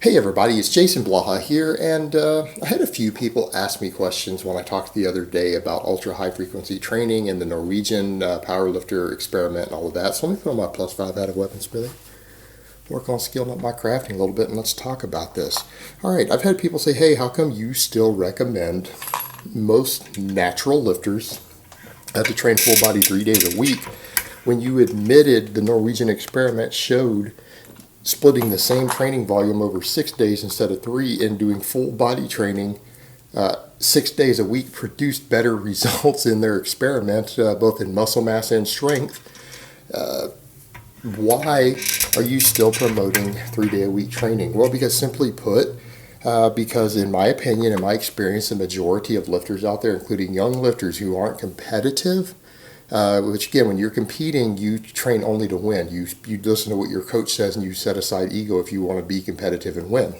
Hey everybody, it's Jason Blaha here, and I had a few people ask me questions when I talked the other day about ultra high frequency training and the Norwegian powerlifter experiment and all of that. So let me put on my +5 out of weaponsmithing, work on skilling up my crafting a little bit, and let's talk about this. All right, I've had people say, hey, how come you still recommend most natural lifters to train full body 3 days a week when you admitted the Norwegian experiment showed splitting the same training volume over 6 days instead of three and doing full body training 6 days a week produced better results in their experiment, both in muscle mass and strength? Why are you still promoting 3 day a week training? Well, because simply put, because in my opinion, in my experience, the majority of lifters out there, including young lifters who aren't competitive, which again, when you're competing, you train only to win. You listen to what your coach says and you set aside ego if you want to be competitive and win.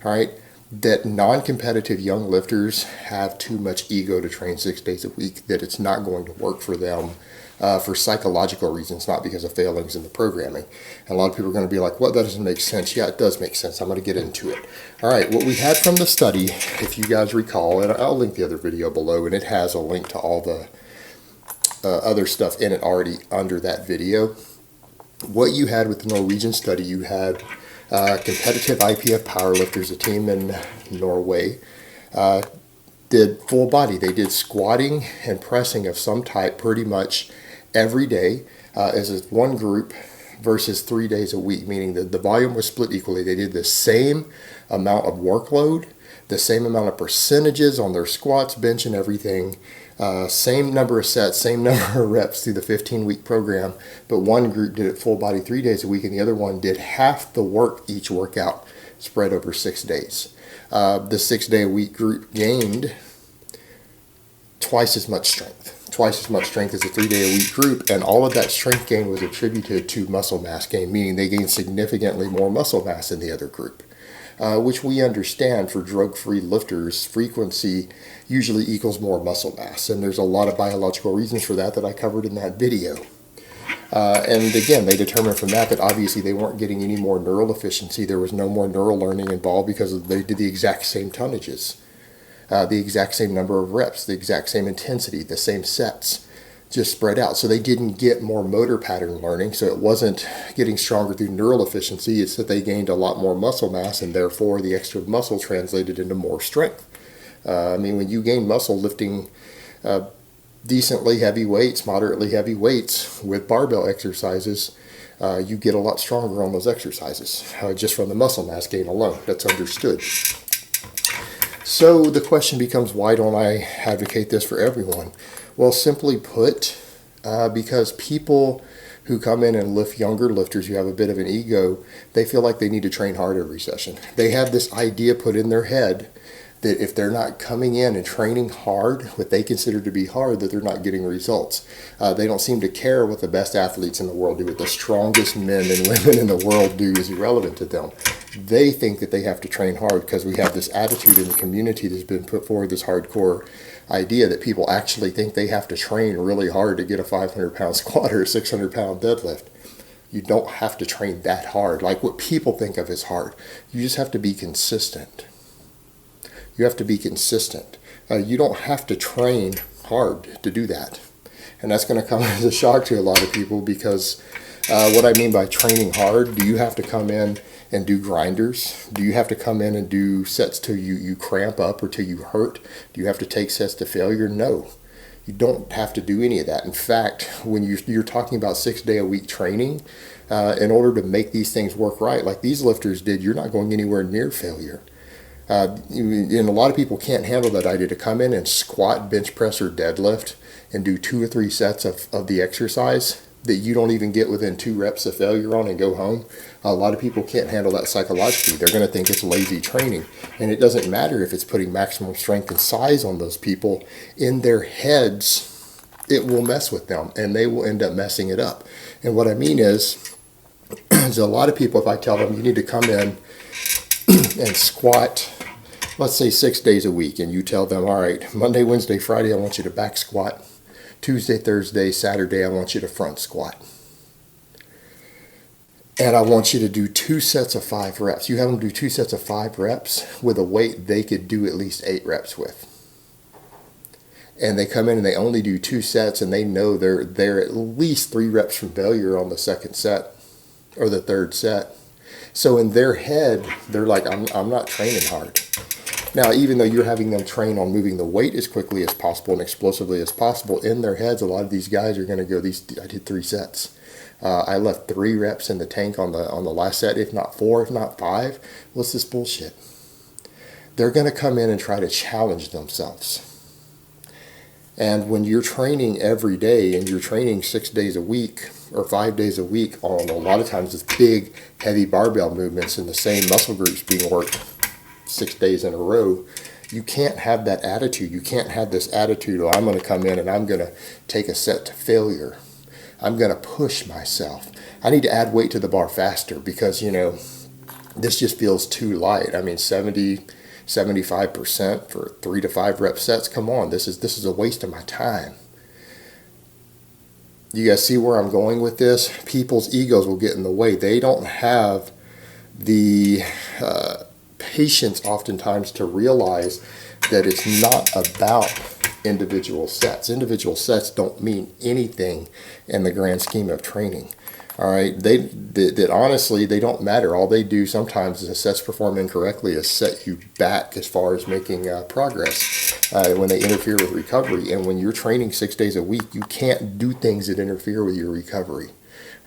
All right. That non-competitive young lifters have too much ego to train 6 days a week, that it's not going to work for them for psychological reasons, not because of failings in the programming. And a lot of people are going to be like, well, that doesn't make sense. Yeah, it does make sense. I'm going to get into it. All right, what we had from the study, if you guys recall, and I'll link the other video below, and it has a link to all the other stuff in it already under that video. What you had with the Norwegian study, you had competitive IPF powerlifters, a team in Norway, did full body. They did squatting and pressing of some type pretty much every day as one group versus 3 days a week, meaning that the volume was split equally. They did the same amount of workload, the same amount of percentages on their squats, bench, and everything. Same number of sets, same number of reps through the 15-week program, but one group did it full body 3 days a week and the other one did half the work each workout spread over 6 days. The 6 day a week group gained twice as much strength as a 3 day a week group, and all of that strength gain was attributed to muscle mass gain, meaning they gained significantly more muscle mass than the other group. Which we understand for drug-free lifters, frequency usually equals more muscle mass. And there's a lot of biological reasons for that I covered in that video. And again, they determined from that obviously they weren't getting any more neural efficiency. There was no more neural learning involved because they did the exact same tonnages, the exact same number of reps, the exact same intensity, the same sets, just spread out. So they didn't get more motor pattern learning. So it wasn't getting stronger through neural efficiency. It's that they gained a lot more muscle mass, and therefore the extra muscle translated into more strength. When you gain muscle lifting decently heavy weights, moderately heavy weights with barbell exercises, you get a lot stronger on those exercises just from the muscle mass gain alone. That's understood. So the question becomes, why don't I advocate this for everyone? Well, simply put, because people who come in and lift younger lifters who have a bit of an ego, they feel like they need to train hard every session. They have this idea put in their head that if they're not coming in and training hard, what they consider to be hard, that they're not getting results. They don't seem to care what the best athletes in the world do, what the strongest men and women in the world do is irrelevant to them. They think that they have to train hard because we have this attitude in the community that's been put forward, this hardcore idea that people actually think they have to train really hard to get a 500-pound squat or a 600-pound deadlift. You don't have to train that hard, like what people think of as hard. You just have to be consistent. You have to be consistent. You don't have to train hard to do that. And that's going to come as a shock to a lot of people because what I mean by training hard, do you have to come in and do grinders? Do you have to come in and do sets till you cramp up or till you hurt? Do you have to take sets to failure? No. You don't have to do any of that. In fact, when you're talking about 6 day a week training, in order to make these things work right, like these lifters did, you're not going anywhere near failure. And a lot of people can't handle that idea to come in and squat, bench press, or deadlift and do 2 or 3 sets of the exercise that you don't even get within 2 reps of failure on and go home. A lot of people can't handle that psychologically. They're going to think it's lazy training. And it doesn't matter if it's putting maximum strength and size on those people. In their heads, it will mess with them and they will end up messing it up. And what I mean is a lot of people, if I tell them you need to come in and squat, let's say 6 days a week, and you tell them, all right, Monday, Wednesday, Friday, I want you to back squat. Tuesday, Thursday, Saturday, I want you to front squat. And I want you to do 2 sets of 5 reps. You have them do 2 sets of 5 reps with a weight they could do at least 8 reps with. And they come in and they only do 2 sets, and they know they're at least 3 reps from failure on the second set or the third set. So in their head, they're like, I'm not training hard. Now, even though you're having them train on moving the weight as quickly as possible and explosively as possible, in their heads, a lot of these guys are going to go, I did 3 sets. I left 3 reps in the tank on the last set, if not 4, if not 5. What's this bullshit? They're going to come in and try to challenge themselves. And when you're training every day and you're training 6 days a week or 5 days a week on a lot of times it's big, heavy barbell movements and the same muscle groups being worked 6 days in a row, you can't have that attitude. You can't have this attitude, oh, I'm going to come in and I'm going to take a set to failure. I'm going to push myself. I need to add weight to the bar faster because, this just feels too light. I mean, 75% for 3 to 5 rep sets. Come on, this is a waste of my time. You guys see where I'm going with this? People's egos will get in the way. They don't have the patience oftentimes to realize that it's not about individual sets. Individual sets don't mean anything in the grand scheme of training. All right, that honestly, they don't matter. All they do sometimes is a set's performed incorrectly is set you back as far as making progress when they interfere with recovery. And when you're training 6 days a week, you can't do things that interfere with your recovery.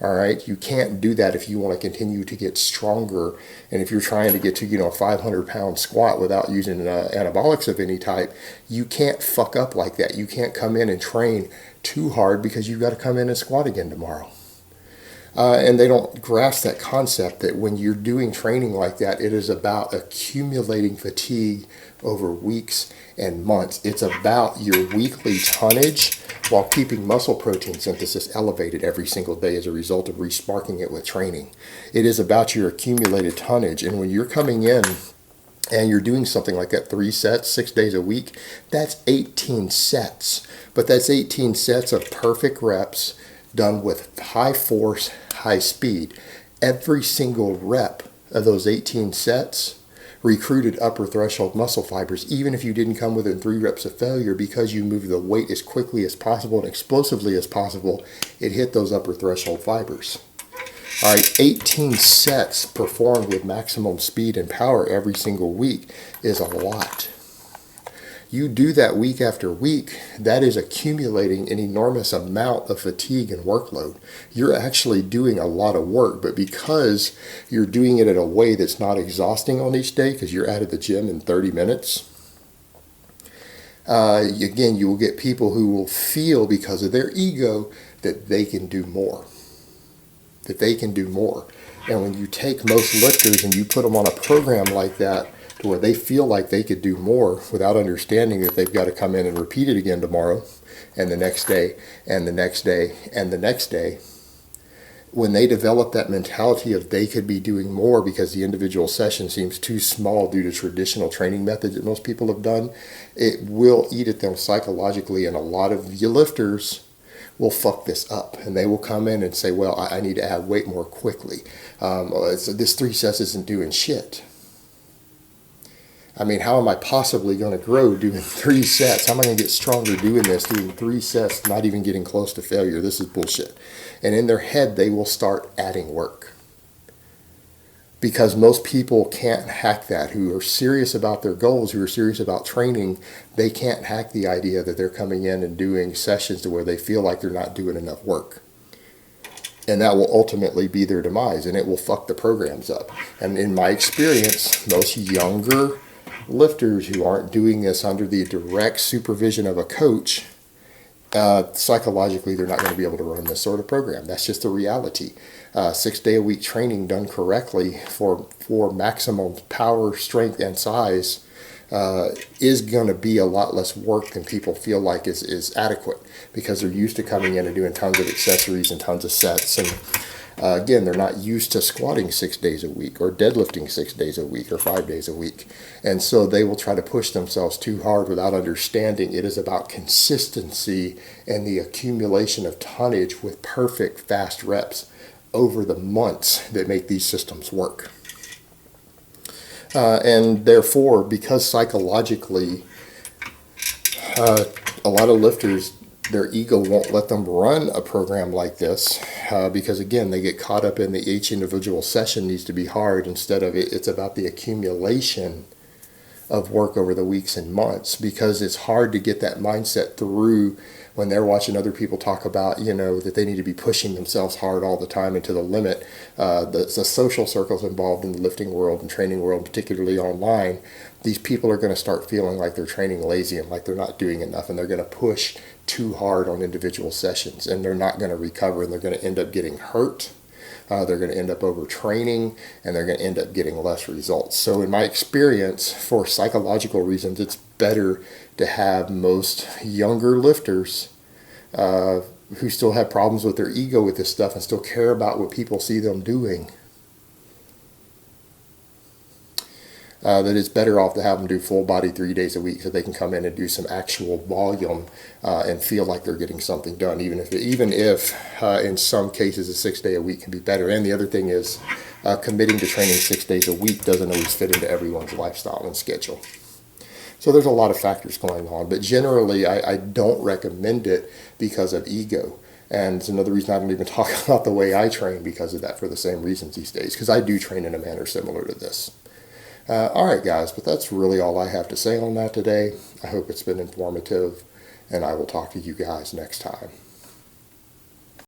All right, you can't do that if you want to continue to get stronger. And if you're trying to get to, a 500-pound squat without using anabolics of any type, you can't fuck up like that. You can't come in and train too hard because you've got to come in and squat again tomorrow. And they don't grasp that concept that when you're doing training like that, it is about accumulating fatigue over weeks and months. It's about your weekly tonnage while keeping muscle protein synthesis elevated every single day as a result of resparking it with training. It is about your accumulated tonnage. And when you're coming in and you're doing something like that 3 sets, 6 days a week, that's 18 sets. But that's 18 sets of perfect reps done with high force, high speed. Every single rep of those 18 sets recruited upper threshold muscle fibers, even if you didn't come within 3 reps of failure, because you moved the weight as quickly as possible and explosively as possible, it hit those upper threshold fibers. All right, 18 sets performed with maximum speed and power every single week is a lot. You do that week after week, that is accumulating an enormous amount of fatigue and workload. You're actually doing a lot of work, but because you're doing it in a way that's not exhausting on each day, because you're out of the gym in 30 minutes, again, you will get people who will feel, because of their ego, that they can do more. That they can do more. And when you take most lifters and you put them on a program like that, to where they feel like they could do more without understanding that they've got to come in and repeat it again tomorrow and the next day and the next day and the next day. When they develop that mentality of they could be doing more because the individual session seems too small due to traditional training methods that most people have done, it will eat at them psychologically, and a lot of you lifters will fuck this up, and they will come in and say, well, I need to add weight more quickly. This 3 sets isn't doing shit. I mean, how am I possibly going to grow doing 3 sets? How am I going to get stronger doing this, doing 3 sets, not even getting close to failure? This is bullshit. And in their head, they will start adding work. Because most people can't hack that, who are serious about their goals, who are serious about training. They can't hack the idea that they're coming in and doing sessions to where they feel like they're not doing enough work. And that will ultimately be their demise, and it will fuck the programs up. And in my experience, most younger lifters who aren't doing this under the direct supervision of a coach, psychologically they're not going to be able to run this sort of program. That's just the reality. 6 day a week training done correctly for maximum power, strength, and size is going to be a lot less work than people feel like is adequate, because they're used to coming in and doing tons of accessories and tons of sets. And again, they're not used to squatting 6 days a week or deadlifting 6 days a week or 5 days a week. And so they will try to push themselves too hard without understanding it is about consistency and the accumulation of tonnage with perfect fast reps over the months that make these systems work. And therefore, because psychologically, a lot of lifters, their ego won't let them run a program like this because, again, they get caught up in each individual session needs to be hard instead of it's about the accumulation of work over the weeks and months, because it's hard to get that mindset through when they're watching other people talk about, that they need to be pushing themselves hard all the time and to the limit. The social circles involved in the lifting world and training world, particularly online, these people are going to start feeling like they're training lazy and like they're not doing enough, and they're going to push too hard on individual sessions, and they're not going to recover, and they're going to end up getting hurt. They're going to end up overtraining, and they're going to end up getting less results. So in my experience, for psychological reasons, it's better to have most younger lifters who still have problems with their ego with this stuff and still care about what people see them doing. That it's better off to have them do full body 3 days a week so they can come in and do some actual volume and feel like they're getting something done, even if in some cases a 6 day a week can be better. And the other thing is committing to training 6 days a week doesn't always fit into everyone's lifestyle and schedule. So there's a lot of factors going on, but generally I don't recommend it because of ego. And it's another reason I don't even talk about the way I train because of that, for the same reasons these days, because I do train in a manner similar to this. All right, guys, but that's really all I have to say on that today. I hope it's been informative, and I will talk to you guys next time.